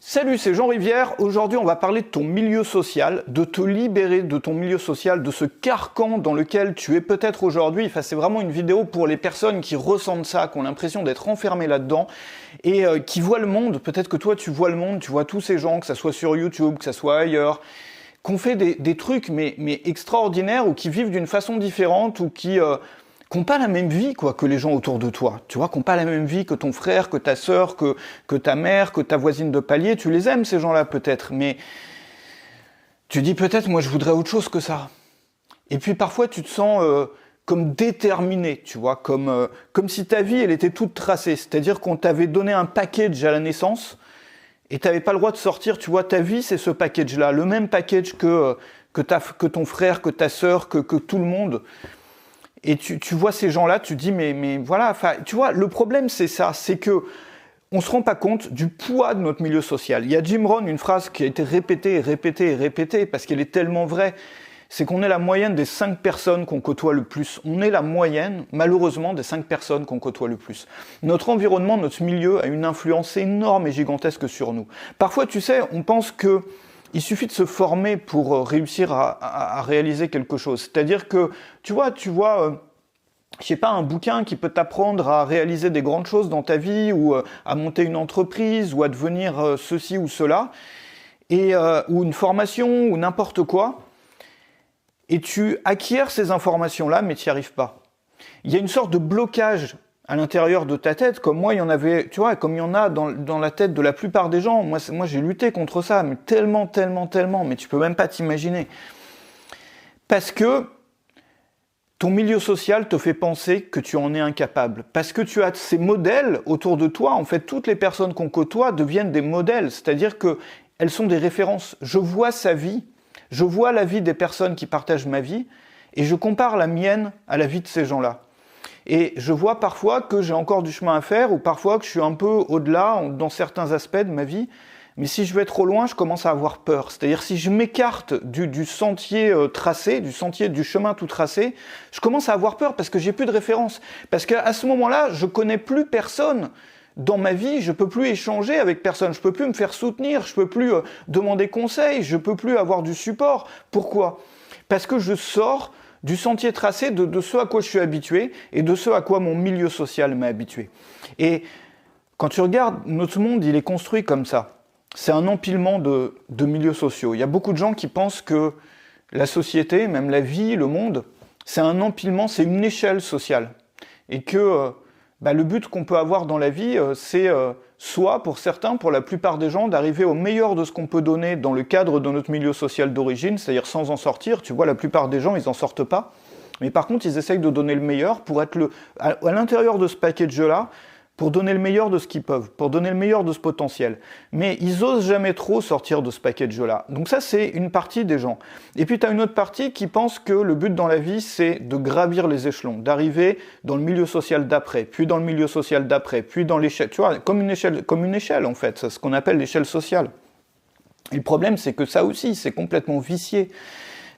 Salut, c'est Jean Rivière. Aujourd'hui, on va parler de ton milieu social, de te libérer de ton milieu social, de ce carcan dans lequel tu es peut-être aujourd'hui. Enfin, c'est vraiment une vidéo pour les personnes qui ressentent ça, qui ont l'impression d'être enfermées là-dedans et qui voient le monde. Peut-être que toi, tu vois le monde, tu vois tous ces gens, que ça soit sur YouTube, que ça soit ailleurs, qu'on fait des trucs mais extraordinaires ou qui vivent d'une façon différente ou qui n'ont pas la même vie que les gens autour de toi. Tu vois, qui n'ont pas la même vie que ton frère, que ta sœur, que ta mère, que ta voisine de palier. Tu les aimes, ces gens-là, peut-être, mais tu dis peut-être, moi, je voudrais autre chose que ça. Et puis parfois, tu te sens comme déterminé, tu vois, comme si ta vie, elle était toute tracée. C'est-à-dire qu'on t'avait donné un package à la naissance et tu n'avais pas le droit de sortir. Tu vois, ta vie, c'est ce package-là, le même package que ton frère, que ta sœur, que tout le monde. Et tu vois ces gens-là, tu dis mais voilà, tu vois, le problème c'est ça, c'est que on se rend pas compte du poids de notre milieu social. Il y a Jim Rohn, une phrase qui a été répétée parce qu'elle est tellement vraie, c'est qu'on est la moyenne des 5 personnes qu'on côtoie le plus. On est la moyenne, malheureusement, des 5 personnes qu'on côtoie le plus. Notre environnement, notre milieu a une influence énorme et gigantesque sur nous. Parfois, tu sais, on pense que il suffit de se former pour réussir à réaliser quelque chose. C'est-à-dire que, tu vois, je sais pas, un bouquin qui peut t'apprendre à réaliser des grandes choses dans ta vie, ou à monter une entreprise, ou à devenir ceci ou cela, ou une formation, ou n'importe quoi, et tu acquiers ces informations-là, mais tu n'y arrives pas. Il y a une sorte de blocage à l'intérieur de ta tête, comme moi il y en avait, tu vois, comme il y en a dans la tête de la plupart des gens. Moi j'ai lutté contre ça, mais tellement, mais tu peux même pas t'imaginer. Parce que ton milieu social te fait penser que tu en es incapable. Parce que tu as ces modèles autour de toi. En fait, toutes les personnes qu'on côtoie deviennent des modèles. C'est-à-dire qu'elles sont des références. Je vois sa vie, je vois la vie des personnes qui partagent ma vie, et je compare la mienne à la vie de ces gens-là. Et je vois parfois que j'ai encore du chemin à faire, ou parfois que je suis un peu au-delà dans certains aspects de ma vie. Mais si je vais trop loin, je commence à avoir peur. C'est-à-dire si je m'écarte du sentier tracé, du chemin tout tracé, je commence à avoir peur parce que j'ai plus de référence. Parce qu'à ce moment-là, je connais plus personne dans ma vie, je peux plus échanger avec personne, je peux plus me faire soutenir, je peux plus demander conseil, je peux plus avoir du support. Pourquoi ? Parce que je sors du sentier tracé de ce à quoi je suis habitué et de ce à quoi mon milieu social m'a habitué. Et quand tu regardes, notre monde, il est construit comme ça. C'est un empilement de milieux sociaux. Il y a beaucoup de gens qui pensent que la société, même la vie, le monde, c'est un empilement, c'est une échelle sociale. Et que le but qu'on peut avoir dans la vie, c'est soit, pour certains, pour la plupart des gens, d'arriver au meilleur de ce qu'on peut donner dans le cadre de notre milieu social d'origine, c'est-à-dire sans en sortir. Tu vois, la plupart des gens, ils n'en sortent pas. Mais par contre, ils essayent de donner le meilleur pour être à l'intérieur de ce package-là, pour donner le meilleur de ce qu'ils peuvent, pour donner le meilleur de ce potentiel. Mais ils osent jamais trop sortir de ce package-là. Donc ça, c'est une partie des gens. Et puis, tu as une autre partie qui pense que le but dans la vie, c'est de gravir les échelons, d'arriver dans le milieu social d'après, puis dans le milieu social d'après, puis dans l'échelle. Tu vois, comme une échelle, en fait. C'est ce qu'on appelle l'échelle sociale. Et le problème, c'est que ça aussi, c'est complètement vicié.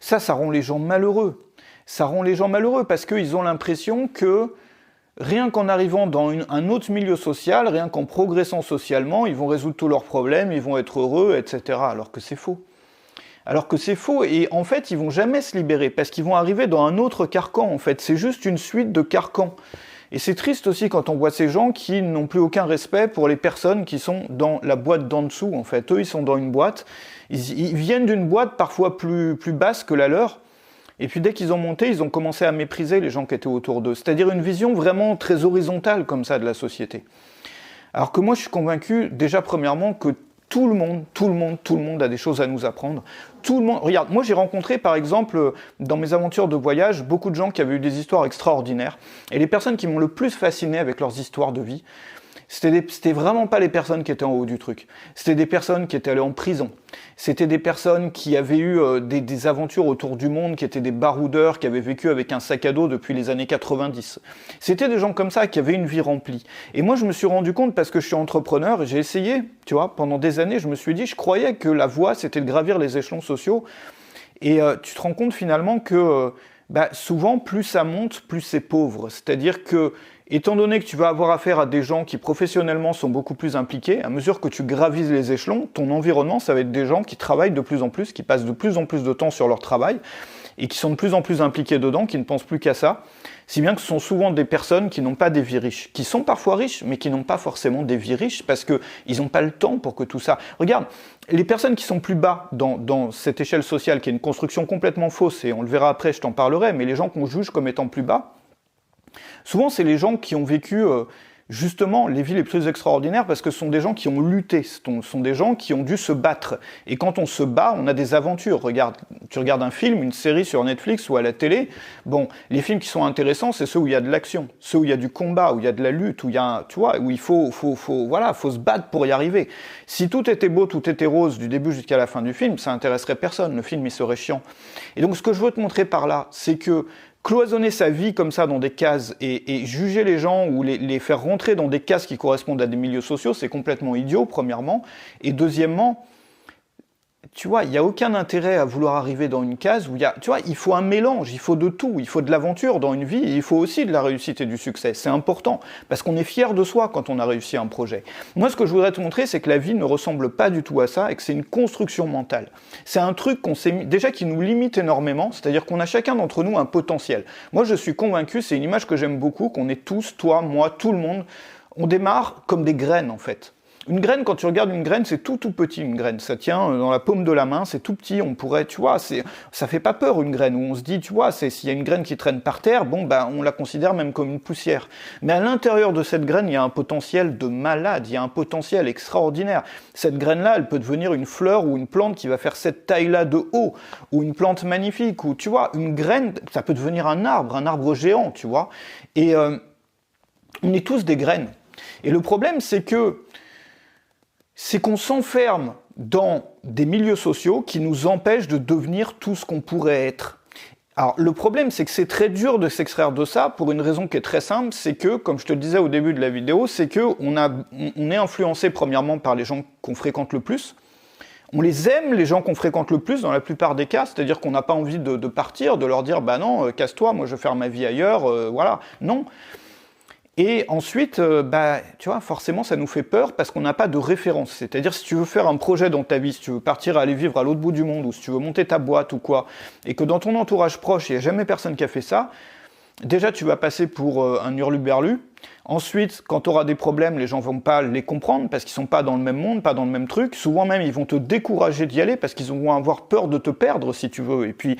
Ça rend les gens malheureux. Ça rend les gens malheureux parce qu'ils ont l'impression que rien qu'en arrivant dans un autre milieu social, rien qu'en progressant socialement, ils vont résoudre tous leurs problèmes, ils vont être heureux, etc. Alors que c'est faux. Et en fait, ils vont jamais se libérer, parce qu'ils vont arriver dans un autre carcan, en fait. C'est juste une suite de carcans. Et c'est triste aussi quand on voit ces gens qui n'ont plus aucun respect pour les personnes qui sont dans la boîte d'en dessous, en fait. Eux, ils sont dans une boîte. Ils viennent d'une boîte parfois plus basse que la leur. Et puis dès qu'ils ont monté, ils ont commencé à mépriser les gens qui étaient autour d'eux. C'est-à-dire une vision vraiment très horizontale comme ça de la société. Alors que moi je suis convaincu, déjà premièrement, que tout le monde a des choses à nous apprendre. Tout le monde. Regarde, moi j'ai rencontré par exemple, dans mes aventures de voyage, beaucoup de gens qui avaient eu des histoires extraordinaires. Et les personnes qui m'ont le plus fasciné avec leurs histoires de vie, c'était vraiment pas les personnes qui étaient en haut du truc. C'était des personnes qui étaient allées en prison. C'était des personnes qui avaient eu des aventures autour du monde, qui étaient des baroudeurs, qui avaient vécu avec un sac à dos depuis les années 90. C'était des gens comme ça qui avaient une vie remplie. Et moi, je me suis rendu compte, parce que je suis entrepreneur, et j'ai essayé, tu vois, pendant des années, je me suis dit, je croyais que la voie, c'était de gravir les échelons sociaux. Et tu te rends compte finalement que souvent, plus ça monte, plus c'est pauvre. C'est-à-dire que Étant donné que tu vas avoir affaire à des gens qui professionnellement sont beaucoup plus impliqués, à mesure que tu gravises les échelons, ton environnement, ça va être des gens qui travaillent de plus en plus, qui passent de plus en plus de temps sur leur travail, et qui sont de plus en plus impliqués dedans, qui ne pensent plus qu'à ça, si bien que ce sont souvent des personnes qui n'ont pas des vies riches, qui sont parfois riches, mais qui n'ont pas forcément des vies riches, parce qu'ils n'ont pas le temps pour que tout ça... Regarde, les personnes qui sont plus bas dans cette échelle sociale, qui est une construction complètement fausse, et on le verra après, je t'en parlerai, mais les gens qu'on juge comme étant plus bas, souvent, c'est les gens qui ont vécu justement les vies les plus extraordinaires parce que ce sont des gens qui ont lutté, ce sont des gens qui ont dû se battre. Et quand on se bat, on a des aventures. Regarde, tu regardes un film, une série sur Netflix ou à la télé, bon, les films qui sont intéressants, c'est ceux où il y a de l'action, ceux où il y a du combat, où il y a de la lutte, où il y a, tu vois, où il faut se battre pour y arriver. Si tout était beau, tout était rose du début jusqu'à la fin du film, ça intéresserait personne. Le film, il serait chiant. Et donc, ce que je veux te montrer par là, c'est que cloisonner sa vie comme ça dans des cases et juger les gens ou les faire rentrer dans des cases qui correspondent à des milieux sociaux, c'est complètement idiot, premièrement. Et deuxièmement, tu vois, il n'y a aucun intérêt à vouloir arriver dans une case où il faut un mélange, il faut de tout, il faut de l'aventure dans une vie, et il faut aussi de la réussite et du succès. C'est important, parce qu'on est fier de soi quand on a réussi un projet. Moi, ce que je voudrais te montrer, c'est que la vie ne ressemble pas du tout à ça, et que c'est une construction mentale. C'est un truc qu'on s'est mis, déjà qui nous limite énormément, c'est-à-dire qu'on a chacun d'entre nous un potentiel. Moi, je suis convaincu, c'est une image que j'aime beaucoup, qu'on est tous, toi, moi, tout le monde, on démarre comme des graines, en fait. Une graine, quand tu regardes une graine, c'est tout petit, une graine. Ça tient dans la paume de la main, c'est tout petit, on pourrait, tu vois, ça fait pas peur une graine, où on se dit, tu vois, s'il y a une graine qui traîne par terre, bon, ben, on la considère même comme une poussière. Mais à l'intérieur de cette graine, il y a un potentiel de malade, il y a un potentiel extraordinaire. Cette graine-là, elle peut devenir une fleur ou une plante qui va faire cette taille-là de haut, ou une plante magnifique, ou, tu vois, une graine, ça peut devenir un arbre géant, tu vois. Et on est tous des graines. Et le problème, c'est qu'on s'enferme dans des milieux sociaux qui nous empêchent de devenir tout ce qu'on pourrait être. Alors, le problème, c'est que c'est très dur de s'extraire de ça pour une raison qui est très simple, c'est que, comme je te le disais au début de la vidéo, c'est qu'on est influencé premièrement par les gens qu'on fréquente le plus. On les aime, les gens qu'on fréquente le plus, dans la plupart des cas, c'est-à-dire qu'on n'a pas envie de partir, de leur dire « bah non, casse-toi, moi je vais faire ma vie ailleurs, voilà ». Non. Et ensuite, tu vois, forcément, ça nous fait peur parce qu'on n'a pas de référence. C'est-à-dire, si tu veux faire un projet dans ta vie, si tu veux partir aller vivre à l'autre bout du monde, ou si tu veux monter ta boîte ou quoi, et que dans ton entourage proche, il n'y a jamais personne qui a fait ça, déjà, tu vas passer pour un hurluberlu. Ensuite, quand tu auras des problèmes, les gens vont pas les comprendre parce qu'ils sont pas dans le même monde, pas dans le même truc. Souvent même, ils vont te décourager d'y aller parce qu'ils vont avoir peur de te perdre, si tu veux. Et puis,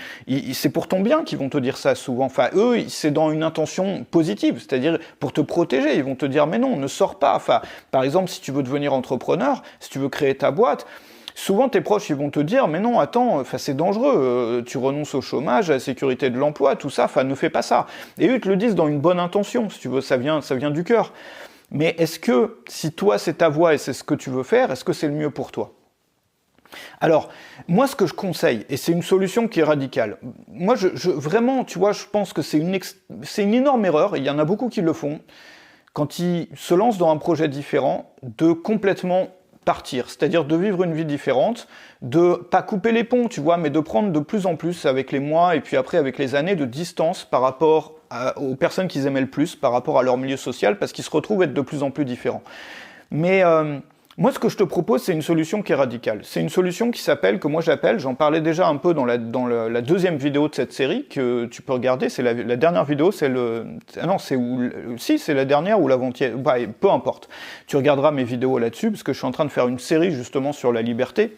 c'est pour ton bien qu'ils vont te dire ça souvent. Enfin, eux, c'est dans une intention positive, c'est-à-dire pour te protéger. Ils vont te dire, mais non, ne sors pas. Enfin, par exemple, si tu veux devenir entrepreneur, si tu veux créer ta boîte, souvent, tes proches, ils vont te dire, mais non, attends, c'est dangereux, tu renonces au chômage, à la sécurité de l'emploi, tout ça, ne fais pas ça. Et eux, ils te le disent dans une bonne intention, si tu veux, ça vient du cœur. Mais est-ce que, si toi, c'est ta voie et c'est ce que tu veux faire, est-ce que c'est le mieux pour toi ? Alors, moi, ce que je conseille, et c'est une solution qui est radicale, moi, vraiment, tu vois, je pense que c'est une énorme erreur, et il y en a beaucoup qui le font, quand ils se lancent dans un projet différent, de complètement partir, c'est-à-dire de vivre une vie différente, de pas couper les ponts, tu vois, mais de prendre de plus en plus avec les mois et puis après avec les années de distance par rapport aux personnes qu'ils aimaient le plus, par rapport à leur milieu social, parce qu'ils se retrouvent être de plus en plus différents. Mais moi, ce que je te propose, c'est une solution qui est radicale. C'est une solution qui s'appelle, que moi j'appelle, j'en parlais déjà un peu dans la deuxième vidéo de cette série, que tu peux regarder, c'est la dernière vidéo, c'est la dernière ou l'avant-hier, bah, peu importe. Tu regarderas mes vidéos là-dessus, parce que je suis en train de faire une série justement sur la liberté.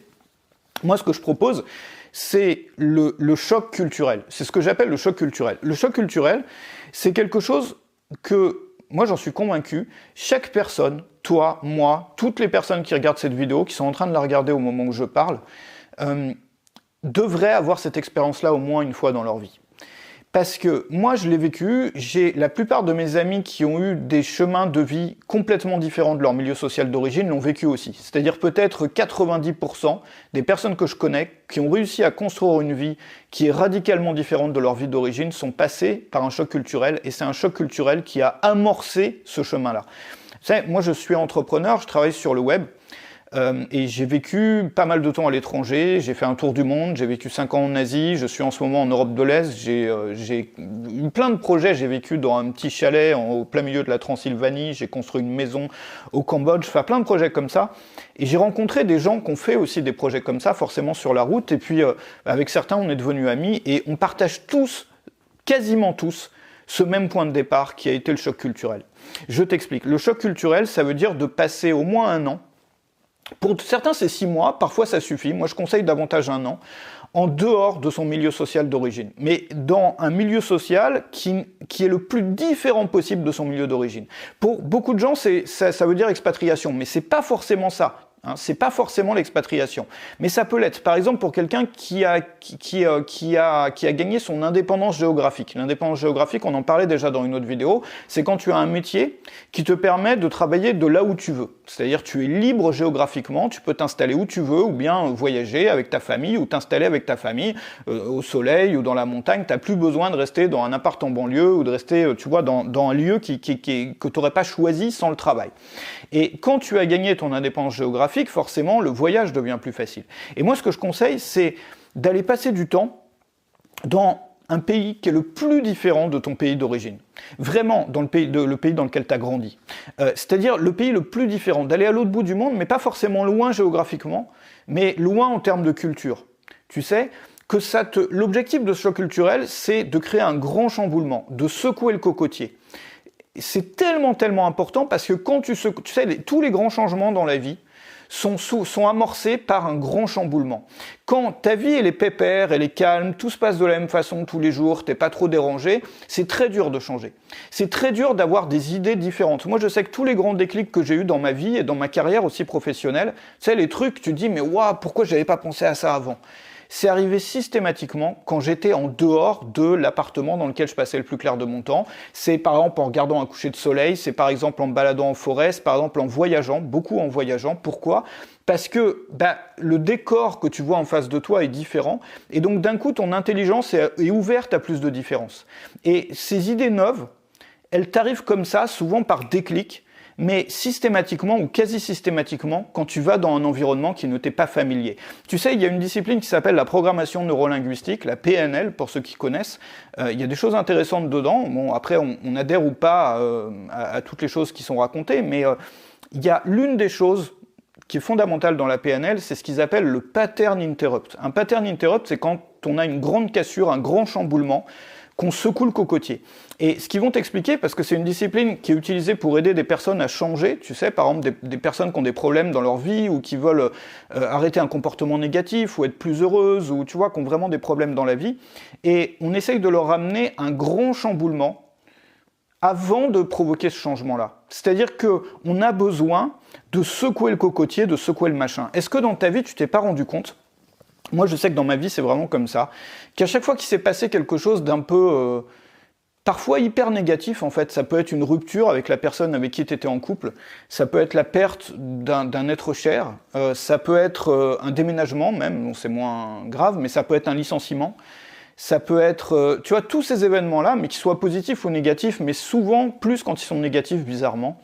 Moi, ce que je propose, c'est le choc culturel. C'est ce que j'appelle le choc culturel. Le choc culturel, c'est quelque chose que, moi j'en suis convaincu, chaque personne, toi, moi, toutes les personnes qui regardent cette vidéo, qui sont en train de la regarder au moment où je parle, devraient avoir cette expérience-là au moins une fois dans leur vie. Parce que moi, je l'ai vécu, j'ai la plupart de mes amis qui ont eu des chemins de vie complètement différents de leur milieu social d'origine l'ont vécu aussi. C'est-à-dire peut-être 90% des personnes que je connais qui ont réussi à construire une vie qui est radicalement différente de leur vie d'origine sont passées par un choc culturel, et c'est un choc culturel qui a amorcé ce chemin-là. Vous savez, moi je suis entrepreneur, je travaille sur le web. Et j'ai vécu pas mal de temps à l'étranger, j'ai fait un tour du monde, j'ai vécu 5 ans en Asie, je suis en ce moment en Europe de l'Est, j'ai eu plein de projets, j'ai vécu dans un petit chalet au plein milieu de la Transylvanie, j'ai construit une maison au Cambodge, enfin plein de projets comme ça. Et j'ai rencontré des gens qui ont fait aussi des projets comme ça, forcément sur la route, et puis avec certains on est devenus amis, et on partage tous, quasiment tous, ce même point de départ qui a été le choc culturel. Je t'explique, le choc culturel, ça veut dire de passer au moins un an. Pour certains, c'est 6 mois, parfois ça suffit. Moi, je conseille davantage un an, en dehors de son milieu social d'origine. Mais dans un milieu social qui est le plus différent possible de son milieu d'origine. Pour beaucoup de gens, ça veut dire expatriation, mais c'est pas forcément ça. C'est pas forcément l'expatriation, mais ça peut l'être. Par exemple, pour quelqu'un qui a gagné son indépendance géographique. L'indépendance géographique, on en parlait déjà dans une autre vidéo, c'est quand tu as un métier qui te permet de travailler de là où tu veux. C'est-à-dire tu es libre géographiquement, tu peux t'installer où tu veux, ou bien voyager avec ta famille, ou t'installer avec ta famille au soleil ou dans la montagne. T'as plus besoin de rester dans un appart en banlieue ou de rester, tu vois, dans un lieu que tu n'aurais pas choisi sans le travail. Et quand tu as gagné ton indépendance géographique, forcément, le voyage devient plus facile. Et moi, ce que je conseille, c'est d'aller passer du temps dans un pays qui est le plus différent de ton pays d'origine. Vraiment, dans le pays dans lequel tu as grandi. C'est-à-dire le pays le plus différent, d'aller à l'autre bout du monde, mais pas forcément loin géographiquement, mais loin en termes de culture. Tu sais que l'objectif de ce choc culturel, c'est de créer un grand chamboulement, de secouer le cocotier. C'est tellement important parce que quand tu sais, tous les grands changements dans la vie sont amorcés par un grand chamboulement. Quand ta vie elle est pépère, elle est calme, tout se passe de la même façon tous les jours, t'es pas trop dérangé, c'est très dur de changer. C'est très dur d'avoir des idées différentes. Moi je sais que tous les grands déclics que j'ai eus dans ma vie et dans ma carrière aussi professionnelle, tu sais les trucs, tu te dis mais waouh, pourquoi j'avais pas pensé à ça avant ? C'est arrivé systématiquement quand j'étais en dehors de l'appartement dans lequel je passais le plus clair de mon temps. C'est par exemple en regardant un coucher de soleil, c'est par exemple en me baladant en forêt, c'est par exemple en voyageant, beaucoup en voyageant. Pourquoi ? Parce que le décor que tu vois en face de toi est différent et donc d'un coup ton intelligence est ouverte à plus de différences. Et ces idées neuves, elles t'arrivent comme ça, souvent par déclic, mais systématiquement ou quasi systématiquement quand tu vas dans un environnement qui ne t'est pas familier. Tu sais, il y a une discipline qui s'appelle la programmation neurolinguistique, la PNL, pour ceux qui connaissent. Il y a des choses intéressantes dedans. Bon, après, on adhère ou pas à toutes les choses qui sont racontées, mais il y a l'une des choses qui est fondamentale dans la PNL, c'est ce qu'ils appellent le pattern interrupt. Un pattern interrupt, c'est quand on a une grande cassure, un grand chamboulement, qu'on secoue le cocotier. Et ce qu'ils vont t'expliquer, parce que c'est une discipline qui est utilisée pour aider des personnes à changer, tu sais, par exemple des personnes qui ont des problèmes dans leur vie ou qui veulent arrêter un comportement négatif ou être plus heureuses ou tu vois, qui ont vraiment des problèmes dans la vie. Et on essaye de leur amener un grand chamboulement avant de provoquer ce changement-là. C'est-à-dire qu'on a besoin de secouer le cocotier, de secouer le machin. Est-ce que dans ta vie, tu t'es pas rendu compte ? Moi, je sais que dans ma vie, c'est vraiment comme ça, qu'à chaque fois qu'il s'est passé quelque chose d'un peu, parfois hyper négatif, en fait, ça peut être une rupture avec la personne avec qui tu étais en couple, ça peut être la perte d'un être cher, ça peut être un déménagement même, bon, c'est moins grave, mais ça peut être un licenciement, ça peut être, tu vois, tous ces événements-là, mais qu'ils soient positifs ou négatifs, mais souvent plus quand ils sont négatifs, bizarrement,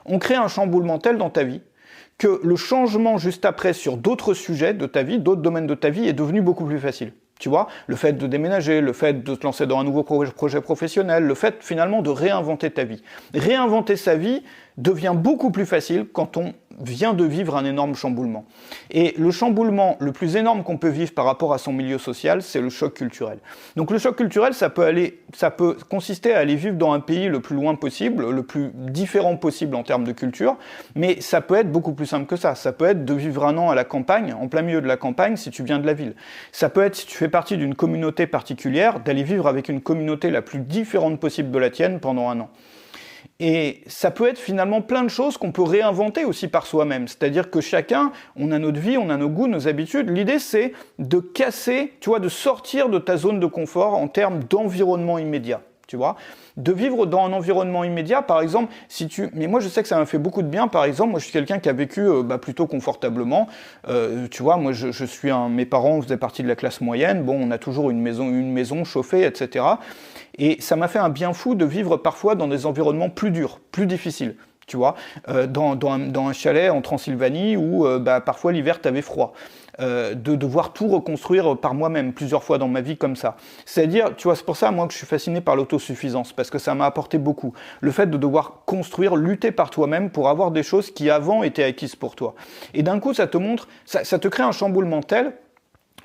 on crée un chamboulement tel dans ta vie, que le changement juste après sur d'autres sujets de ta vie, d'autres domaines de ta vie est devenu beaucoup plus facile. Tu vois, le fait de déménager, le fait de te lancer dans un nouveau projet professionnel, le fait finalement de réinventer ta vie. Réinventer sa vie devient beaucoup plus facile quand on vient de vivre un énorme chamboulement. Et le chamboulement le plus énorme qu'on peut vivre par rapport à son milieu social, c'est le choc culturel. Donc le choc culturel, ça peut consister à aller vivre dans un pays le plus loin possible, le plus différent possible en termes de culture, mais ça peut être beaucoup plus simple que ça. Ça peut être de vivre un an à la campagne, en plein milieu de la campagne, si tu viens de la ville. Ça peut être, si tu fais partie d'une communauté particulière, d'aller vivre avec une communauté la plus différente possible de la tienne pendant un an. Et ça peut être finalement plein de choses qu'on peut réinventer aussi par soi-même. C'est-à-dire que chacun, on a notre vie, on a nos goûts, nos habitudes. L'idée, c'est de casser, tu vois, de sortir de ta zone de confort en termes d'environnement immédiat. Tu vois, de vivre dans un environnement immédiat, par exemple, mais moi je sais que ça m'a fait beaucoup de bien, par exemple, moi je suis quelqu'un qui a vécu plutôt confortablement, tu vois, moi mes parents faisaient partie de la classe moyenne, bon, on a toujours une maison chauffée, etc. Et ça m'a fait un bien fou de vivre parfois dans des environnements plus durs, plus difficiles. tu vois, dans un chalet en Transylvanie où parfois l'hiver t'avais froid. De devoir tout reconstruire par moi-même plusieurs fois dans ma vie comme ça. C'est-à-dire, tu vois, c'est pour ça moi que je suis fasciné par l'autosuffisance, parce que ça m'a apporté beaucoup. Le fait de devoir construire, lutter par toi-même pour avoir des choses qui avant étaient acquises pour toi. Et d'un coup, ça te montre, ça te crée un chamboulement tel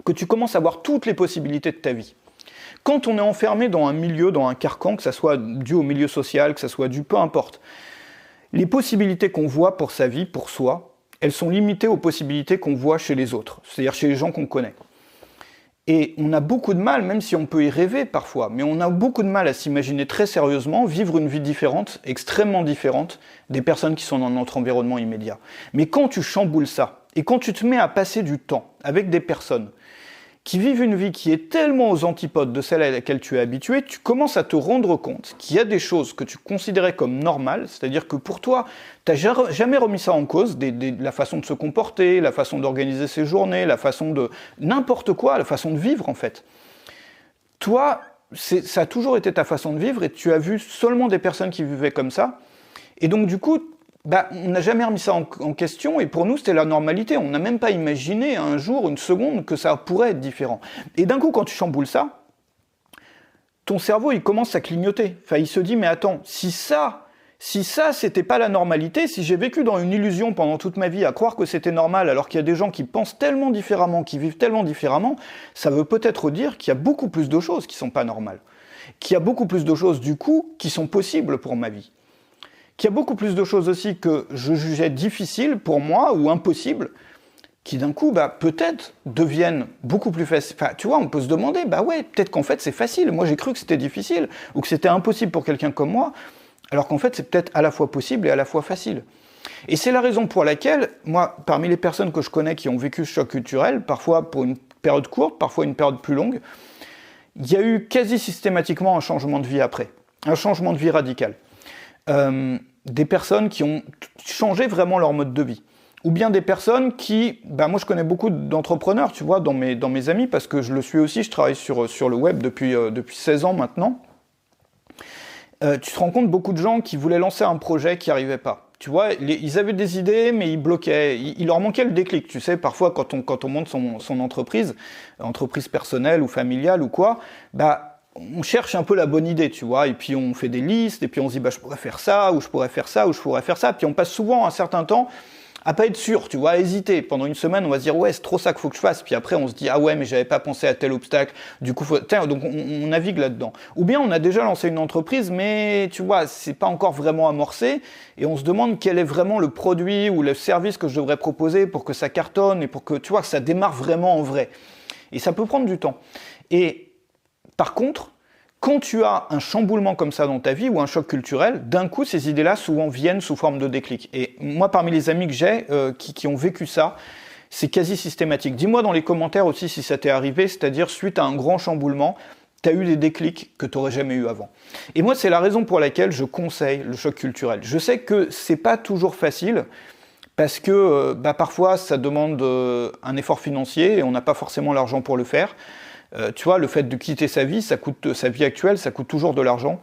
que tu commences à voir toutes les possibilités de ta vie. Quand on est enfermé dans un milieu, dans un carcan, que ça soit dû au milieu social, que ça soit dû, peu importe, les possibilités qu'on voit pour sa vie, pour soi, elles sont limitées aux possibilités qu'on voit chez les autres, c'est-à-dire chez les gens qu'on connaît. Et on a beaucoup de mal, même si on peut y rêver parfois, mais on a beaucoup de mal à s'imaginer très sérieusement vivre une vie différente, extrêmement différente des personnes qui sont dans notre environnement immédiat. Mais quand tu chamboules ça, et quand tu te mets à passer du temps avec des personnes qui vivent une vie qui est tellement aux antipodes de celle à laquelle tu es habitué, tu commences à te rendre compte qu'il y a des choses que tu considérais comme normales, c'est-à-dire que pour toi, tu n'as jamais remis ça en cause, la façon de se comporter, la façon d'organiser ses journées, la façon de... n'importe quoi, la façon de vivre en fait. Toi, ça a toujours été ta façon de vivre et tu as vu seulement des personnes qui vivaient comme ça. Et donc du coup, on n'a jamais remis ça en question et pour nous c'était la normalité. On n'a même pas imaginé un jour, une seconde que ça pourrait être différent. Et d'un coup quand tu chamboules ça, ton cerveau il commence à clignoter. Enfin il se dit mais attends, si ça c'était pas la normalité, si j'ai vécu dans une illusion pendant toute ma vie à croire que c'était normal alors qu'il y a des gens qui pensent tellement différemment, qui vivent tellement différemment, ça veut peut-être dire qu'il y a beaucoup plus de choses qui sont pas normales. Qu'il y a beaucoup plus de choses du coup qui sont possibles pour ma vie. Qu'il y a beaucoup plus de choses aussi que je jugeais difficiles pour moi ou impossibles, qui d'un coup, peut-être deviennent beaucoup plus faciles. Enfin, tu vois, on peut se demander, ouais, peut-être qu'en fait c'est facile. Moi j'ai cru que c'était difficile ou que c'était impossible pour quelqu'un comme moi, alors qu'en fait c'est peut-être à la fois possible et à la fois facile. Et c'est la raison pour laquelle, moi, parmi les personnes que je connais qui ont vécu ce choc culturel, parfois pour une période courte, parfois une période plus longue, il y a eu quasi systématiquement un changement de vie après, un changement de vie radical. Des personnes qui ont changé vraiment leur mode de vie. Ou bien des personnes qui... moi je connais beaucoup d'entrepreneurs, tu vois, dans mes amis, parce que je le suis aussi, je travaille sur le web depuis 16 ans maintenant. Tu te rends compte, beaucoup de gens qui voulaient lancer un projet qui n'arrivaient pas. Tu vois, ils avaient des idées, mais ils bloquaient. Il leur manquait le déclic. Tu sais, parfois, quand on monte son entreprise personnelle ou familiale ou quoi, on cherche un peu la bonne idée, tu vois, et puis on fait des listes, et puis on se dit, je pourrais faire ça, ou je pourrais faire ça, ou je pourrais faire ça, puis on passe souvent un certain temps à pas être sûr, tu vois, à hésiter. Pendant une semaine, on va se dire, ouais, c'est trop ça qu'il faut que je fasse, puis après on se dit, ah ouais, mais j'avais pas pensé à tel obstacle, du coup, donc on navigue là-dedans. Ou bien on a déjà lancé une entreprise, mais tu vois, c'est pas encore vraiment amorcé, et on se demande quel est vraiment le produit ou le service que je devrais proposer pour que ça cartonne, et pour que, tu vois, que ça démarre vraiment en vrai. Et ça peut prendre du temps. Et par contre, quand tu as un chamboulement comme ça dans ta vie ou un choc culturel, d'un coup, ces idées-là souvent viennent sous forme de déclic. Et moi, parmi les amis que j'ai qui ont vécu ça, c'est quasi systématique. Dis-moi dans les commentaires aussi si ça t'est arrivé, c'est-à-dire suite à un grand chamboulement, tu as eu des déclics que tu n'aurais jamais eu avant. Et moi, c'est la raison pour laquelle je conseille le choc culturel. Je sais que c'est pas toujours facile, parce que parfois, ça demande un effort financier et on n'a pas forcément l'argent pour le faire. Tu vois, le fait de quitter sa vie actuelle, ça coûte toujours de l'argent.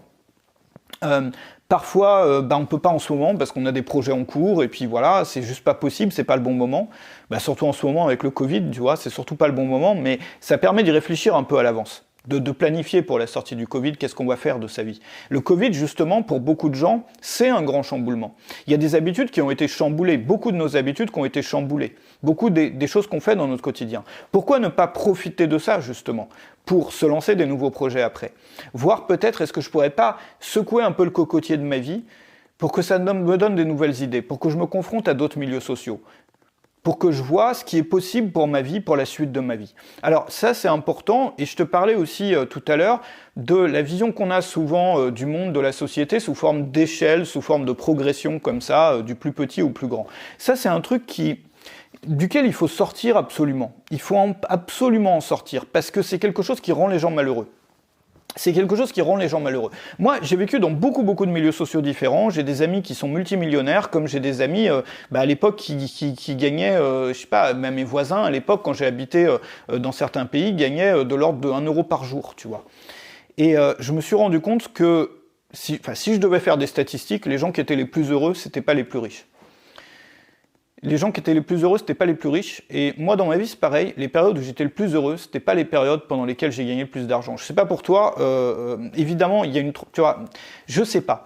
Parfois, on peut pas en ce moment parce qu'on a des projets en cours et puis voilà, c'est juste pas possible, c'est pas le bon moment. Surtout en ce moment avec le Covid, tu vois, c'est surtout pas le bon moment, mais ça permet d'y réfléchir un peu à l'avance. De planifier pour la sortie du Covid, qu'est-ce qu'on va faire de sa vie. Le Covid, justement, pour beaucoup de gens, c'est un grand chamboulement. Il y a des habitudes qui ont été chamboulées, beaucoup de nos habitudes qui ont été chamboulées, beaucoup des choses qu'on fait dans notre quotidien. Pourquoi ne pas profiter de ça, justement, pour se lancer des nouveaux projets après? Voir peut-être, est-ce que je pourrais pas secouer un peu le cocotier de ma vie pour que ça me donne des nouvelles idées, pour que je me confronte à d'autres milieux sociaux, pour que je vois ce qui est possible pour ma vie, pour la suite de ma vie. Alors ça c'est important, et je te parlais aussi tout à l'heure de la vision qu'on a souvent du monde, de la société, sous forme d'échelle, sous forme de progression comme ça, du plus petit au plus grand. Ça c'est un truc duquel il faut sortir absolument. Il faut absolument en sortir, parce que c'est quelque chose qui rend les gens malheureux. C'est quelque chose qui rend les gens malheureux. Moi, j'ai vécu dans beaucoup de milieux sociaux différents. J'ai des amis qui sont multimillionnaires, comme j'ai des amis à l'époque qui gagnaient, je sais pas, même mes voisins à l'époque, quand j'ai habité dans certains pays, gagnaient de l'ordre de 1 euro par jour, tu vois. Et je me suis rendu compte que si je devais faire des statistiques, les gens qui étaient les plus heureux, c'était pas les plus riches. Les gens qui étaient les plus heureux, c'était pas les plus riches. Et moi, dans ma vie, c'est pareil. Les périodes où j'étais le plus heureux, c'était pas les périodes pendant lesquelles j'ai gagné le plus d'argent. Je sais pas pour toi. Évidemment, il y a une, tu vois, je sais pas.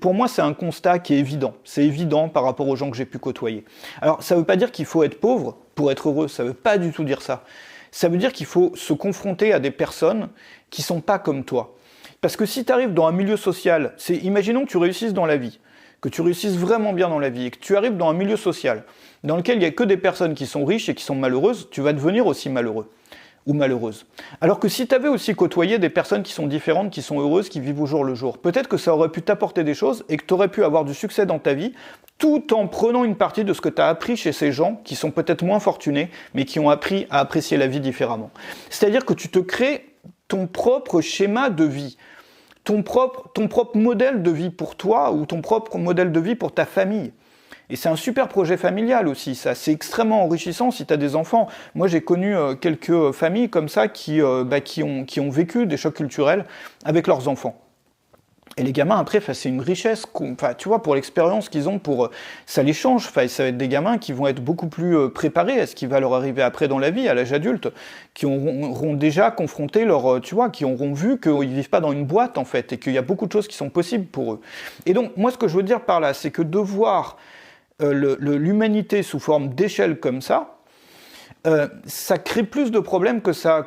Pour moi, c'est un constat qui est évident. C'est évident par rapport aux gens que j'ai pu côtoyer. Alors, ça veut pas dire qu'il faut être pauvre pour être heureux. Ça veut pas du tout dire ça. Ça veut dire qu'il faut se confronter à des personnes qui sont pas comme toi. Parce que si tu arrives dans un milieu social, imaginons que tu réussisses dans la vie, que tu réussisses vraiment bien dans la vie, et que tu arrives dans un milieu social dans lequel il n'y a que des personnes qui sont riches et qui sont malheureuses, tu vas devenir aussi malheureux ou malheureuse. Alors que si tu avais aussi côtoyé des personnes qui sont différentes, qui sont heureuses, qui vivent au jour le jour, peut-être que ça aurait pu t'apporter des choses et que tu aurais pu avoir du succès dans ta vie, tout en prenant une partie de ce que tu as appris chez ces gens qui sont peut-être moins fortunés, mais qui ont appris à apprécier la vie différemment. C'est-à-dire que tu te crées ton propre schéma de vie, ton propre modèle de vie pour toi ou ton propre modèle de vie pour ta famille. Et c'est un super projet familial aussi, ça. C'est extrêmement enrichissant si tu as des enfants. Moi, j'ai connu quelques familles comme ça qui ont vécu des chocs culturels avec leurs enfants. Et les gamins, après, c'est une richesse, tu vois, pour l'expérience qu'ils ont, ça les change. Ça va être des gamins qui vont être beaucoup plus préparés à ce qui va leur arriver après dans la vie, à l'âge adulte, qui auront déjà confronté qui auront vu qu'ils ne vivent pas dans une boîte, en fait, et qu'il y a beaucoup de choses qui sont possibles pour eux. Et donc, moi, ce que je veux dire par là, c'est que de voir l'humanité sous forme d'échelle comme ça crée plus de problèmes que ça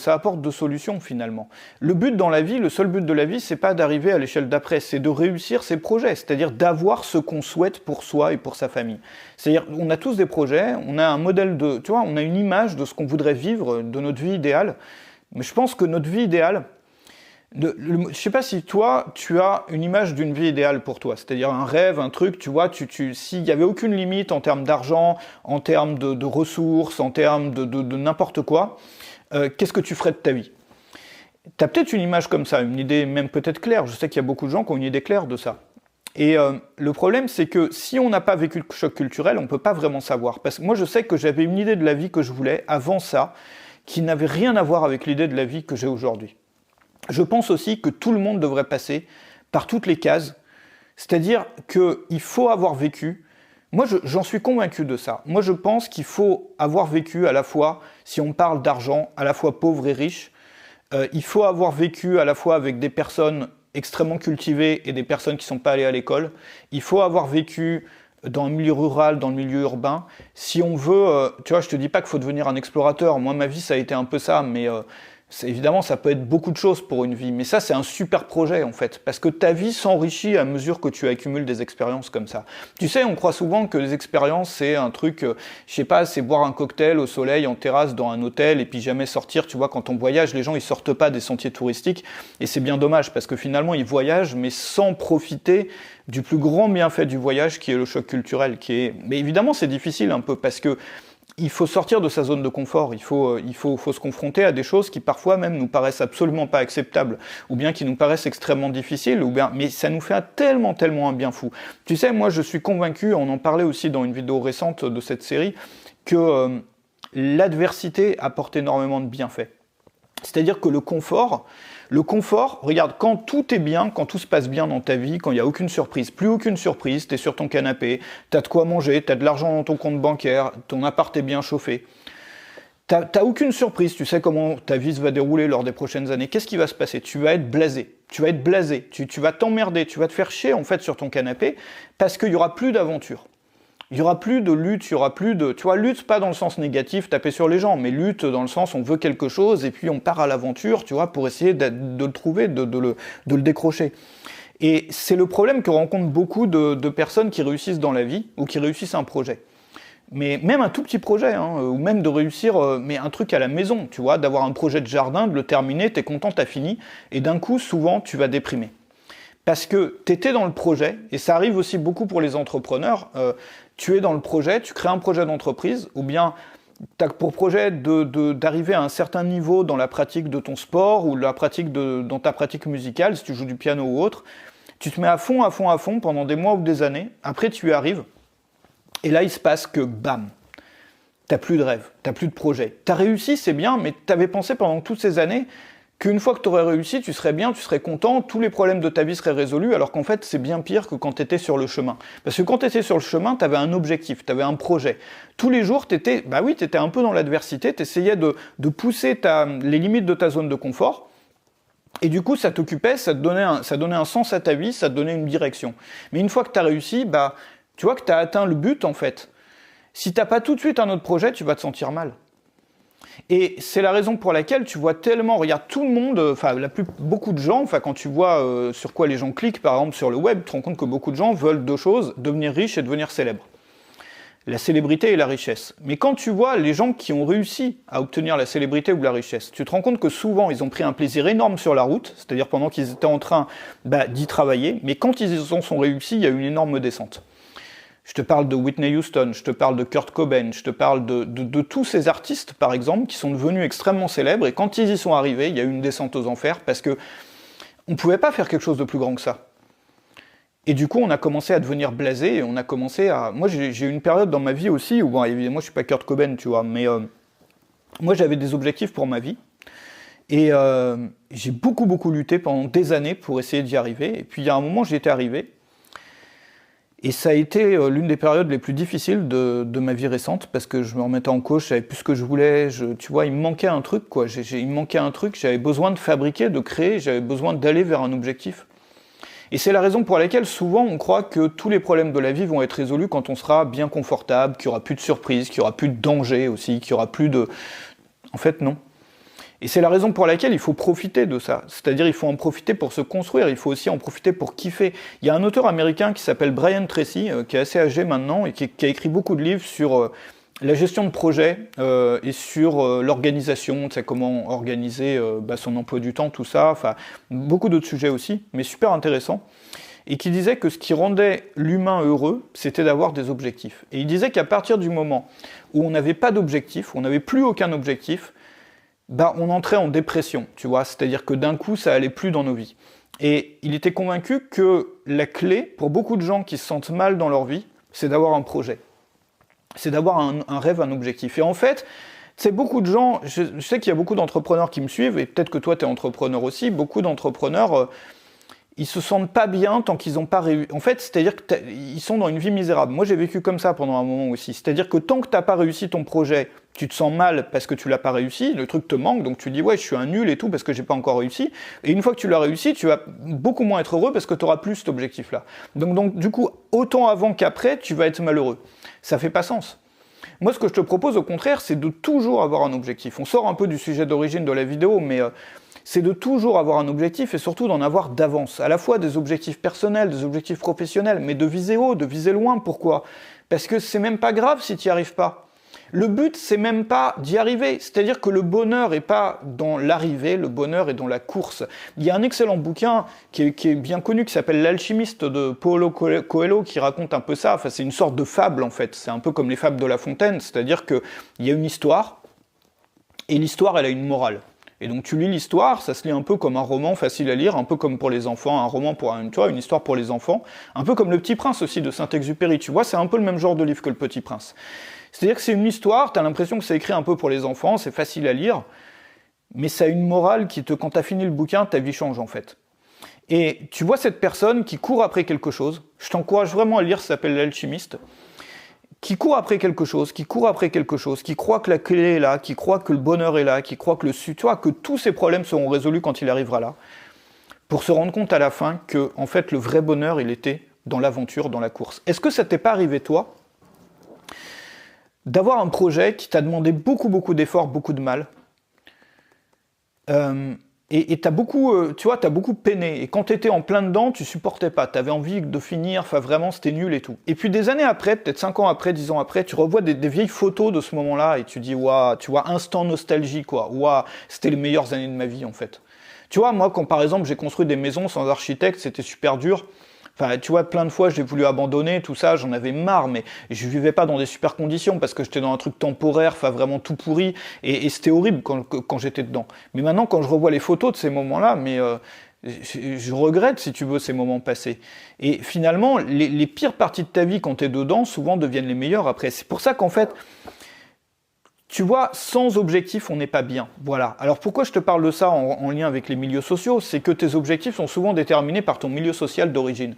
apporte de solutions finalement. Le seul but de la vie, c'est pas d'arriver à l'échelle d'après, c'est de réussir ses projets, c'est-à-dire d'avoir ce qu'on souhaite pour soi et pour sa famille. C'est-à-dire, on a tous des projets, on a un modèle on a une image de ce qu'on voudrait vivre, de notre vie idéale, mais je pense que notre vie idéale, je sais pas si toi, tu as une image d'une vie idéale pour toi, c'est-à-dire un rêve, un truc, tu vois, s'il n'y avait aucune limite en termes d'argent, en termes de ressources, en termes de n'importe quoi, qu'est-ce que tu ferais de ta vie ? Tu as peut-être une image comme ça, une idée même peut-être claire, je sais qu'il y a beaucoup de gens qui ont une idée claire de ça. Et le problème, c'est que si on n'a pas vécu le choc culturel, on ne peut pas vraiment savoir. Parce que moi, je sais que j'avais une idée de la vie que je voulais avant ça, qui n'avait rien à voir avec l'idée de la vie que j'ai aujourd'hui. Je pense aussi que tout le monde devrait passer par toutes les cases, c'est-à-dire qu'il faut avoir vécu, moi j'en suis convaincu de ça, moi je pense qu'il faut avoir vécu à la fois, si on parle d'argent, à la fois pauvre et riche, il faut avoir vécu à la fois avec des personnes extrêmement cultivées et des personnes qui ne sont pas allées à l'école, il faut avoir vécu dans le milieu rural, dans le milieu urbain, si on veut, tu vois, je te dis pas qu'il faut devenir un explorateur, moi ma vie ça a été un peu ça, mais évidemment, ça peut être beaucoup de choses pour une vie, mais ça, c'est un super projet, en fait, parce que ta vie s'enrichit à mesure que tu accumules des expériences comme ça. Tu sais, on croit souvent que les expériences, c'est un truc, je sais pas, c'est boire un cocktail au soleil, en terrasse, dans un hôtel, et puis jamais sortir. Tu vois, quand on voyage, les gens, ils sortent pas des sentiers touristiques, et c'est bien dommage, parce que finalement, ils voyagent, mais sans profiter du plus grand bienfait du voyage, qui est le choc culturel, Mais évidemment, c'est difficile un peu, parce que il faut sortir de sa zone de confort, il faut se confronter à des choses qui parfois même nous paraissent absolument pas acceptables, ou bien qui nous paraissent extrêmement difficiles, mais ça nous fait tellement un bien fou. Tu sais, moi je suis convaincu, on en parlait aussi dans une vidéo récente de cette série, que l'adversité apporte énormément de bienfaits. C'est-à-dire que le confort, regarde, quand tout est bien, quand tout se passe bien dans ta vie, quand il n'y a aucune surprise, plus aucune surprise, t'es sur ton canapé, t'as de quoi manger, t'as de l'argent dans ton compte bancaire, ton appart est bien chauffé, t'as aucune surprise, tu sais comment ta vie se va dérouler lors des prochaines années, qu'est-ce qui va se passer ? Tu vas être blasé, tu vas t'emmerder, tu vas te faire chier en fait sur ton canapé, parce qu'il n'y aura plus d'aventure. Il n'y aura plus de lutte, il n'y aura plus de... Tu vois, lutte pas dans le sens négatif, taper sur les gens, mais lutte dans le sens on veut quelque chose et puis on part à l'aventure, tu vois, pour essayer de le trouver, de le décrocher. Et c'est le problème que rencontrent beaucoup de personnes qui réussissent dans la vie ou qui réussissent un projet. Mais même un tout petit projet, ou même de réussir mais un truc à la maison, tu vois, d'avoir un projet de jardin, de le terminer, t'es content, t'as fini, et d'un coup, souvent, tu vas déprimer. Parce que tu étais dans le projet, et ça arrive aussi beaucoup pour les entrepreneurs, tu es dans le projet, tu crées un projet d'entreprise, ou bien tu as pour projet d'arriver à un certain niveau dans la pratique de ton sport, ou dans ta pratique musicale, si tu joues du piano ou autre, tu te mets à fond pendant des mois ou des années, après tu y arrives, et là il se passe que bam, t'as plus de rêve, t'as plus de projet. T'as réussi, c'est bien, mais t'avais pensé pendant toutes ces années qu'une fois que tu aurais réussi, tu serais bien, tu serais content, tous les problèmes de ta vie seraient résolus, alors qu'en fait, c'est bien pire que quand tu étais sur le chemin. Parce que quand tu étais sur le chemin, tu avais un objectif, tu avais un projet. Tous les jours, tu étais un peu dans l'adversité, tu essayais de pousser les limites de ta zone de confort, et du coup, ça t'occupait, ça donnait un sens à ta vie, ça te donnait une direction. Mais une fois que tu as réussi, tu vois que tu as atteint le but, en fait. Si tu n'as pas tout de suite un autre projet, tu vas te sentir mal. Et c'est la raison pour laquelle tu vois tellement, regarde tout le monde, beaucoup de gens, quand tu vois sur quoi les gens cliquent, par exemple sur le web, tu te rends compte que beaucoup de gens veulent deux choses, devenir riches et devenir célèbres. La célébrité et la richesse. Mais quand tu vois les gens qui ont réussi à obtenir la célébrité ou la richesse, tu te rends compte que souvent ils ont pris un plaisir énorme sur la route, c'est-à-dire pendant qu'ils étaient en train d'y travailler, mais quand ils en sont réussis, il y a une énorme descente. Je te parle de Whitney Houston, je te parle de Kurt Cobain, je te parle de tous ces artistes, par exemple, qui sont devenus extrêmement célèbres, et quand ils y sont arrivés, il y a eu une descente aux enfers, parce que on ne pouvait pas faire quelque chose de plus grand que ça. Et du coup, on a commencé à devenir blasé, et on a commencé à... Moi, j'ai eu une période dans ma vie aussi, où, bon, évidemment, je suis pas Kurt Cobain, tu vois, mais moi, j'avais des objectifs pour ma vie, et j'ai beaucoup lutté pendant des années pour essayer d'y arriver, et puis il y a un moment, j'y étais arrivé, et ça a été l'une des périodes les plus difficiles de ma vie récente, parce que je me remettais en cause, je savais plus ce que je voulais, tu vois, il me manquait un truc, quoi. Il me manquait un truc, j'avais besoin de fabriquer, de créer, j'avais besoin d'aller vers un objectif. Et c'est la raison pour laquelle souvent on croit que tous les problèmes de la vie vont être résolus quand on sera bien confortable, qu'il n'y aura plus de surprises, qu'il n'y aura plus de danger aussi, qu'il n'y aura plus de... En fait, non. Et c'est la raison pour laquelle il faut profiter de ça. C'est-à-dire il faut en profiter pour se construire, il faut aussi en profiter pour kiffer. Il y a un auteur américain qui s'appelle Brian Tracy, qui est assez âgé maintenant, et qui a écrit beaucoup de livres sur la gestion de projet et sur l'organisation, tu sais, comment organiser son emploi du temps, tout ça, enfin beaucoup d'autres sujets aussi, mais super intéressant. Et qui disait que ce qui rendait l'humain heureux, c'était d'avoir des objectifs. Et il disait qu'à partir du moment où on n'avait pas d'objectif, on n'avait plus aucun objectif, on entrait en dépression, tu vois, c'est-à-dire que d'un coup, ça allait plus dans nos vies. Et il était convaincu que la clé, pour beaucoup de gens qui se sentent mal dans leur vie, c'est d'avoir un projet. C'est d'avoir un rêve, un objectif. Et en fait, c'est beaucoup de gens, je sais qu'il y a beaucoup d'entrepreneurs qui me suivent, et peut-être que toi, tu es entrepreneur aussi, beaucoup d'entrepreneurs... ils se sentent pas bien tant qu'ils n'ont pas réussi. En fait, c'est-à-dire qu'ils sont dans une vie misérable. Moi, j'ai vécu comme ça pendant un moment aussi. C'est-à-dire que tant que tu n'as pas réussi ton projet, tu te sens mal parce que tu l'as pas réussi, le truc te manque, donc tu dis « ouais, je suis un nul et tout parce que j'ai pas encore réussi ». Et une fois que tu l'as réussi, tu vas beaucoup moins être heureux parce que tu auras plus cet objectif-là. Donc, du coup, autant avant qu'après, tu vas être malheureux. Ça fait pas sens. Moi, ce que je te propose, au contraire, c'est de toujours avoir un objectif. On sort un peu du sujet d'origine de la vidéo, mais... c'est de toujours avoir un objectif et surtout d'en avoir d'avance. À la fois des objectifs personnels, des objectifs professionnels, mais de viser haut, de viser loin. Pourquoi ? Parce que c'est même pas grave si tu n'y arrives pas. Le but, c'est même pas d'y arriver. C'est-à-dire que le bonheur est pas dans l'arrivée, le bonheur est dans la course. Il y a un excellent bouquin qui est bien connu, qui s'appelle L'Alchimiste de Paulo Coelho, qui raconte un peu ça. Enfin, c'est une sorte de fable, en fait. C'est un peu comme les fables de La Fontaine. C'est-à-dire qu'il y a une histoire, et l'histoire, elle a une morale. Et donc tu lis l'histoire, ça se lit un peu comme un roman facile à lire, un peu comme pour les enfants, un roman pour une histoire pour les enfants, un peu comme Le Petit Prince aussi de Saint-Exupéry, tu vois, c'est un peu le même genre de livre que Le Petit Prince. C'est-à-dire que c'est une histoire, t'as l'impression que c'est écrit un peu pour les enfants, c'est facile à lire, mais ça a une morale quand t'as fini le bouquin, ta vie change en fait. Et tu vois cette personne qui court après quelque chose, je t'encourage vraiment à lire, ça s'appelle L'Alchimiste, qui court après quelque chose, qui croit que la clé est là, qui croit que le bonheur est là, qui croit que que tous ses problèmes seront résolus quand il arrivera là, pour se rendre compte à la fin que, en fait, le vrai bonheur, il était dans l'aventure, dans la course. Est-ce que ça t'est pas arrivé, toi, d'avoir un projet qui t'a demandé beaucoup d'efforts, beaucoup de mal, et t'as beaucoup, t'as beaucoup peiné. Et quand t'étais en plein dedans, tu supportais pas. T'avais envie de finir, enfin vraiment, c'était nul et tout. Et puis des années après, peut-être 5 ans après, 10 ans après, tu revois des vieilles photos de ce moment-là et tu dis, waouh, tu vois, instant nostalgie, quoi. Waouh, c'était les meilleures années de ma vie, en fait. Tu vois, moi, quand par exemple, j'ai construit des maisons sans architecte, c'était super dur. Enfin, tu vois, plein de fois, j'ai voulu abandonner, tout ça, j'en avais marre, mais je vivais pas dans des super conditions parce que j'étais dans un truc temporaire, enfin vraiment tout pourri, et c'était horrible quand j'étais dedans. Mais maintenant, quand je revois les photos de ces moments-là, je regrette, si tu veux, ces moments passés. Et finalement, les pires parties de ta vie quand t'es dedans, souvent deviennent les meilleures après. C'est pour ça qu'en fait, Tu vois, sans objectif, on n'est pas bien. Voilà. Alors pourquoi je te parle de ça en lien avec les milieux sociaux? C'est que tes objectifs sont souvent déterminés par ton milieu social d'origine.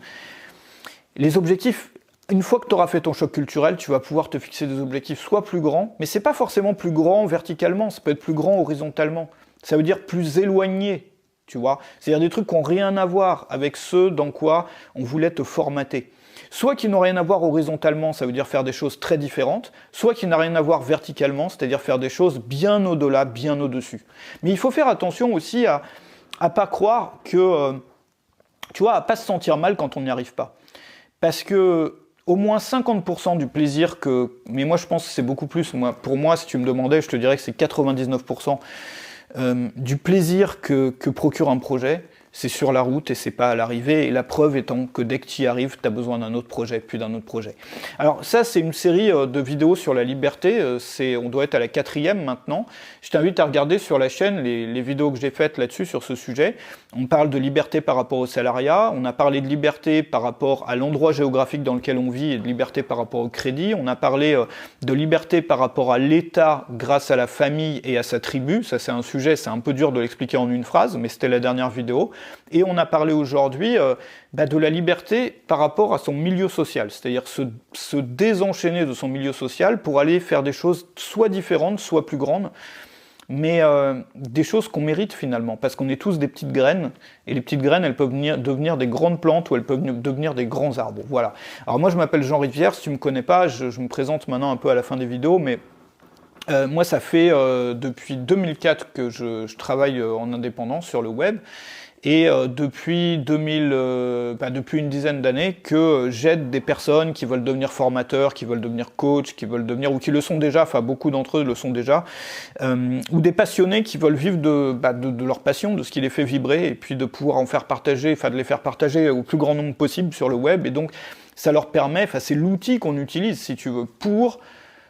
Les objectifs, une fois que tu auras fait ton choc culturel, tu vas pouvoir te fixer des objectifs soit plus grands, mais c'est pas forcément plus grand verticalement, ça peut être plus grand horizontalement. Ça veut dire plus éloigné, tu vois. C'est-à-dire des trucs qui n'ont rien à voir avec ceux dans quoi on voulait te formater. Soit qui n'ont rien à voir horizontalement, ça veut dire faire des choses très différentes, soit qui n'ont rien à voir verticalement, c'est-à-dire faire des choses bien au-delà, bien au-dessus. Mais il faut faire attention aussi à pas croire que, tu vois, à pas se sentir mal quand on n'y arrive pas. Parce que au moins 50% du plaisir mais moi je pense que c'est beaucoup plus, pour moi si tu me demandais, je te dirais que c'est 99% du plaisir que procure un projet, c'est sur la route et c'est pas à l'arrivée, et la preuve étant que dès que tu y arrives, tu as besoin d'un autre projet, puis d'un autre projet. Alors ça, c'est une série de vidéos sur la liberté, on doit être à la 4e maintenant. Je t'invite à regarder sur la chaîne les vidéos que j'ai faites là-dessus, sur ce sujet. On parle de liberté par rapport au salariat, on a parlé de liberté par rapport à l'endroit géographique dans lequel on vit et de liberté par rapport au crédit, on a parlé de liberté par rapport à l'État grâce à la famille et à sa tribu. Ça, c'est un sujet, c'est un peu dur de l'expliquer en une phrase, mais c'était la dernière vidéo. Et on a parlé aujourd'hui de la liberté par rapport à son milieu social, c'est-à-dire se désenchaîner de son milieu social pour aller faire des choses soit différentes, soit plus grandes, mais des choses qu'on mérite finalement, parce qu'on est tous des petites graines, et les petites graines, elles peuvent devenir des grandes plantes ou elles peuvent devenir des grands arbres. Voilà. Alors moi, je m'appelle Jean Rivière, si tu ne me connais pas, je me présente maintenant un peu à la fin des vidéos, mais moi, ça fait depuis 2004 que je travaille en indépendant sur le web. Et depuis une dizaine d'années que j'aide des personnes qui veulent devenir formateurs, qui veulent devenir coach, qui veulent devenir, ou qui le sont déjà, enfin beaucoup d'entre eux le sont déjà, ou des passionnés qui veulent vivre de leur passion, de ce qui les fait vibrer, et puis de pouvoir en faire partager, enfin de les faire partager au plus grand nombre possible sur le web. Et donc ça leur permet, enfin c'est l'outil qu'on utilise, si tu veux, pour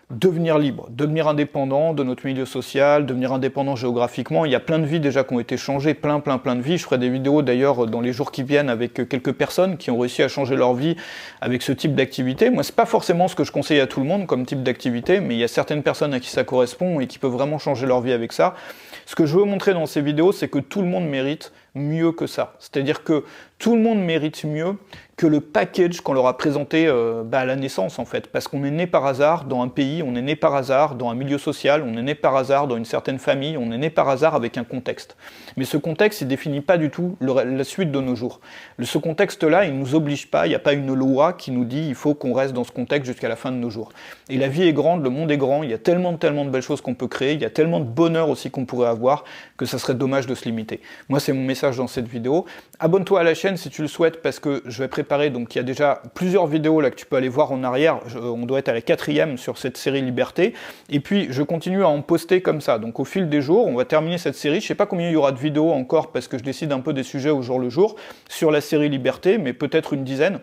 devenir libre, devenir indépendant de notre milieu social, devenir indépendant géographiquement. Il y a plein de vies déjà qui ont été changées, plein de vies. Je ferai des vidéos d'ailleurs dans les jours qui viennent avec quelques personnes qui ont réussi à changer leur vie avec ce type d'activité. Moi, c'est pas forcément ce que je conseille à tout le monde comme type d'activité, mais il y a certaines personnes à qui ça correspond et qui peuvent vraiment changer leur vie avec ça. Ce que je veux montrer dans ces vidéos, c'est que tout le monde mérite mieux que ça. C'est-à-dire que tout le monde mérite mieux que le package qu'on leur a présenté à la naissance en fait. Parce qu'on est né par hasard dans un pays, on est né par hasard dans un milieu social, on est né par hasard dans une certaine famille, on est né par hasard avec un contexte. Mais ce contexte, il définit pas du tout la suite de nos jours. Ce contexte-là, il nous oblige pas, il n'y a pas une loi qui nous dit il faut qu'on reste dans ce contexte jusqu'à la fin de nos jours. Et la vie est grande, le monde est grand, il y a tellement de belles choses qu'on peut créer, il y a tellement de bonheur aussi qu'on pourrait avoir que ça serait dommage de se limiter. Moi, c'est mon message dans cette vidéo. Abonne-toi à la chaîne si tu le souhaites parce que je vais préparer, donc il y a déjà plusieurs vidéos là que tu peux aller voir en arrière, on doit être à la 4e sur cette série Liberté, et puis je continue à en poster comme ça, donc au fil des jours, on va terminer cette série, je sais pas combien il y aura de vidéos encore parce que je décide un peu des sujets au jour le jour sur la série Liberté, mais peut-être une dizaine.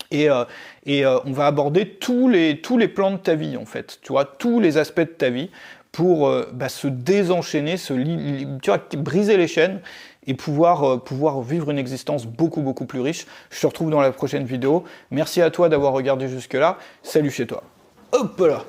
Et on va aborder tous les plans de ta vie en fait, tu vois, tous les aspects de ta vie pour se désenchaîner, tu vois, briser les chaînes et pouvoir vivre une existence beaucoup plus riche. Je te retrouve dans la prochaine vidéo. Merci à toi d'avoir regardé jusque là. Salut chez toi. Hop là.